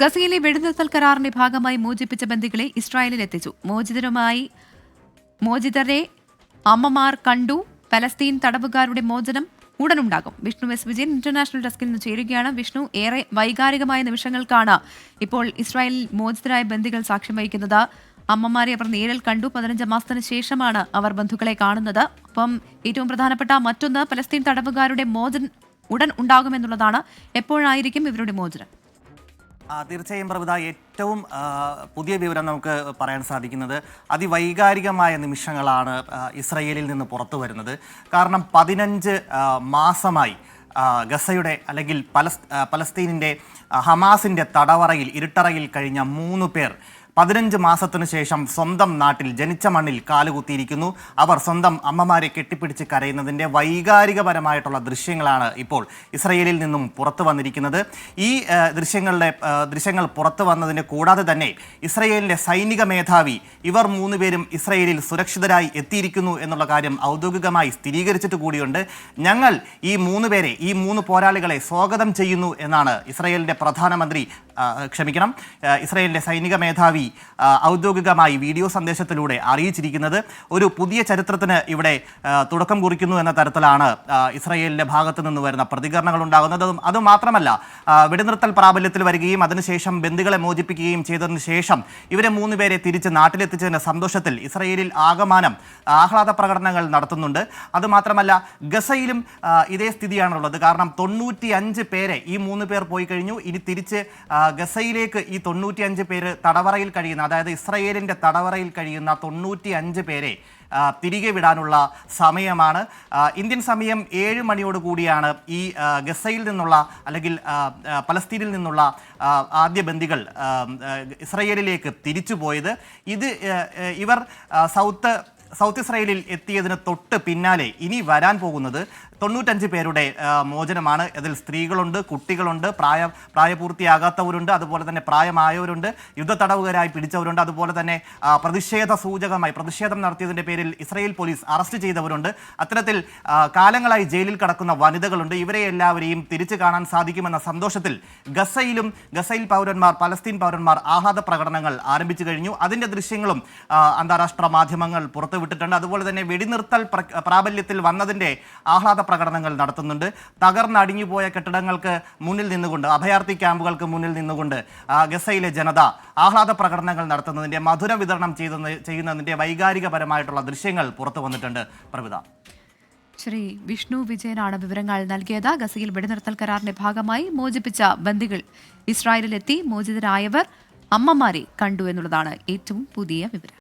ഗസയിലെ വെടിനിർത്തൽ കരാറിന്റെ ഭാഗമായി മോചിപ്പിച്ച ബന്ദികളെ ഇസ്രായേലിൽ എത്തിച്ചു. മോചിതരെ അമ്മമാർ കണ്ടു. പലസ്തീൻ തടവുകാരുടെ മോചനം ഉടനുണ്ടാകും. വിഷ്ണു എസ് വിജയൻ ഇന്റർനാഷണൽ ഡെസ്കിൽ നിന്ന് ചേരുകയാണ്. വിഷ്ണു, ഏറെ വൈകാരികമായ നിമിഷങ്ങൾക്കാണ് ഇപ്പോൾ ഇസ്രായേലിൽ മോചിതരായ ബന്ദികൾ സാക്ഷ്യം വഹിക്കുന്നത്. അമ്മമാരെ അവർ നേരിൽ കണ്ടു. 15 മാസത്തിന് ശേഷമാണ് അവർ ബന്ധുക്കളെ കാണുന്നത്. അപ്പം ഏറ്റവും പ്രധാനപ്പെട്ട മറ്റൊന്ന്, പലസ്തീൻ തടവുകാരുടെ മോചനം ഉടൻ ഉണ്ടാകുമെന്നുള്ളതാണ്. എപ്പോഴായിരിക്കും ഇവരുടെ മോചനം? തീർച്ചയായും പ്രവിധ, ഏറ്റവും പുതിയ വിവരം നമുക്ക് പറയാൻ സാധിക്കുന്നത് അതിവൈകാരികമായ നിമിഷങ്ങളാണ് ഇസ്രയേലിൽ നിന്ന് പുറത്തു വരുന്നത്. കാരണം 15 മാസമായി ഗസയുടെ അല്ലെങ്കിൽ പലസ്തീനിൻ്റെ ഹമാസിൻ്റെ തടവറയിൽ, ഇരുട്ടറയിൽ കഴിഞ്ഞ 3 പേർ 15 മാസത്തിനു ശേഷം സ്വന്തം നാട്ടിൽ, ജനിച്ച മണ്ണിൽ കാലുകുത്തിയിരിക്കുന്നു. അവർ സ്വന്തം അമ്മമാരെ കെട്ടിപ്പിടിച്ച് കരയുന്നതിൻ്റെ വൈകാരികപരമായിട്ടുള്ള ദൃശ്യങ്ങളാണ് ഇപ്പോൾ ഇസ്രയേലിൽ നിന്നും പുറത്തു വന്നിരിക്കുന്നത്. ഈ ദൃശ്യങ്ങൾ പുറത്തു വന്നതിന് കൂടാതെ തന്നെ ഇസ്രയേലിൻ്റെ സൈനിക മേധാവി ഇവർ 3 പേരും ഇസ്രയേലിൽ സുരക്ഷിതരായി എത്തിയിരിക്കുന്നു എന്നുള്ള കാര്യം ഔദ്യോഗികമായി സ്ഥിരീകരിച്ചിട്ട് കൂടിയുണ്ട്. ഞങ്ങൾ ഈ 3 പേരെ, ഈ 3 പോരാളികളെ സ്വാഗതം ചെയ്യുന്നു എന്നാണ് ഇസ്രയേലിൻ്റെ സൈനിക മേധാവി ഔദ്യോഗികമായി വീഡിയോ സന്ദേശത്തിലൂടെ അറിയിച്ചിരിക്കുന്നത്. ഒരു പുതിയ ചരിത്രത്തിന് ഇവിടെ തുടക്കം കുറിക്കുന്നു എന്ന തരത്തിലാണ് ഇസ്രയേലിൻ്റെ ഭാഗത്തു നിന്ന് വരുന്ന പ്രതികരണങ്ങൾ ഉണ്ടാകുന്നത്. അതുമാത്രമല്ല, വെടിനിർത്തൽ പ്രാബല്യത്തിൽ വരികയും അതിനുശേഷം ബന്ദികളെ മോചിപ്പിക്കുകയും ചെയ്തതിനു ശേഷം ഇവരെ 3 പേരെ തിരിച്ച് നാട്ടിലെത്തിച്ചതിൻ്റെ സന്തോഷത്തിൽ ഇസ്രയേലിൽ ആകമാനം ആഹ്ലാദ പ്രകടനങ്ങൾ നടത്തുന്നുണ്ട്. അതുമാത്രമല്ല, ഗസയിലും ഇതേ സ്ഥിതിയാണുള്ളത്. കാരണം 95 പേരെ, ഈ 3 പേർ പോയി കഴിഞ്ഞു. ഇനി തിരിച്ച് ഗസയിലേക്ക് ഈ 95 പേര് തടവറയിൽ കഴിയുന്ന, അതായത് ഇസ്രയേലിൻ്റെ തടവറയിൽ കഴിയുന്ന 95 പേരെ തിരികെ വിടാനുള്ള സമയമാണ്. ഇന്ത്യൻ സമയം 7 മണിയോട് കൂടിയാണ് ഈ ഗസയിൽ നിന്നുള്ള, അല്ലെങ്കിൽ പലസ്തീനിൽ നിന്നുള്ള ആദ്യ ബന്ദികൾ ഇസ്രയേലിലേക്ക് തിരിച്ചുപോയത്. ഇവർ സൗത്ത് ഇസ്രയേലിൽ എത്തിയതിന് തൊട്ട് പിന്നാലെ ഇനി വരാൻ പോകുന്നത് 95 പേരുടെ മോചനമാണ്. അതിൽ സ്ത്രീകളുണ്ട്, കുട്ടികളുണ്ട്, പ്രായപൂർത്തിയാകാത്തവരുണ്ട്, അതുപോലെ തന്നെ പ്രായമായവരുണ്ട്, യുദ്ധത്തടവുകാരായി പിടിച്ചവരുണ്ട്, അതുപോലെ തന്നെ പ്രതിഷേധം നടത്തിയതിൻ്റെ പേരിൽ ഇസ്രയേൽ പോലീസ് അറസ്റ്റ് ചെയ്തവരുണ്ട്. അത്തരത്തിൽ കാലങ്ങളായി ജയിലിൽ കിടക്കുന്ന വനിതകളുണ്ട്. ഇവരെ എല്ലാവരെയും തിരിച്ചു കാണാൻ സാധിക്കുമെന്ന സന്തോഷത്തിൽ ഗസയിൽ പലസ്തീൻ പൗരന്മാർ ആഹ്ലാദ പ്രകടനങ്ങൾ ആരംഭിച്ചു കഴിഞ്ഞു. അതിൻ്റെ ദൃശ്യങ്ങളും അന്താരാഷ്ട്ര മാധ്യമങ്ങൾ പുറത്തുവിട്ടിട്ടുണ്ട്. അതുപോലെ തന്നെ വെടിനിർത്തൽ പ്രാബല്യത്തിൽ വന്നതിൻ്റെ ആഹ്ലാദ പ്രകടനങ്ങൾ നടത്തുന്നുണ്ട്. തകർന്നടിഞ്ഞുപോയ കെട്ടിടങ്ങൾക്ക് മുന്നിൽ നിന്നുകൊണ്ട്, അഭയാർത്ഥി ക്യാമ്പുകൾക്ക് മുന്നിൽ നിന്നുകൊണ്ട് ഗസയിലെ ജനത ആഹ്ലാദ പ്രകടനങ്ങൾ നടത്തുന്നതിൻ്റെ, മധുര വിതരണം ചെയ്യുന്നതിൻ്റെ വൈകാരികപരമായിട്ടുള്ള ദൃശ്യങ്ങൾ പുറത്തു വന്നിട്ടുണ്ട്. പ്രവിധ. ശ്രീ വിഷ്ണു വിജയനാണ് വിവരങ്ങൾ നൽകിയത്. ഗസയിൽ വെടിനിർത്തൽ കരാറിന്റെ ഭാഗമായി മോചിപ്പിച്ച ബന്ദികൾ ഇസ്രായേലിലെത്തി. മോചിതരായവർ അമ്മമാരെ കണ്ടു എന്നുള്ളതാണ് ഏറ്റവും പുതിയ വിവരം.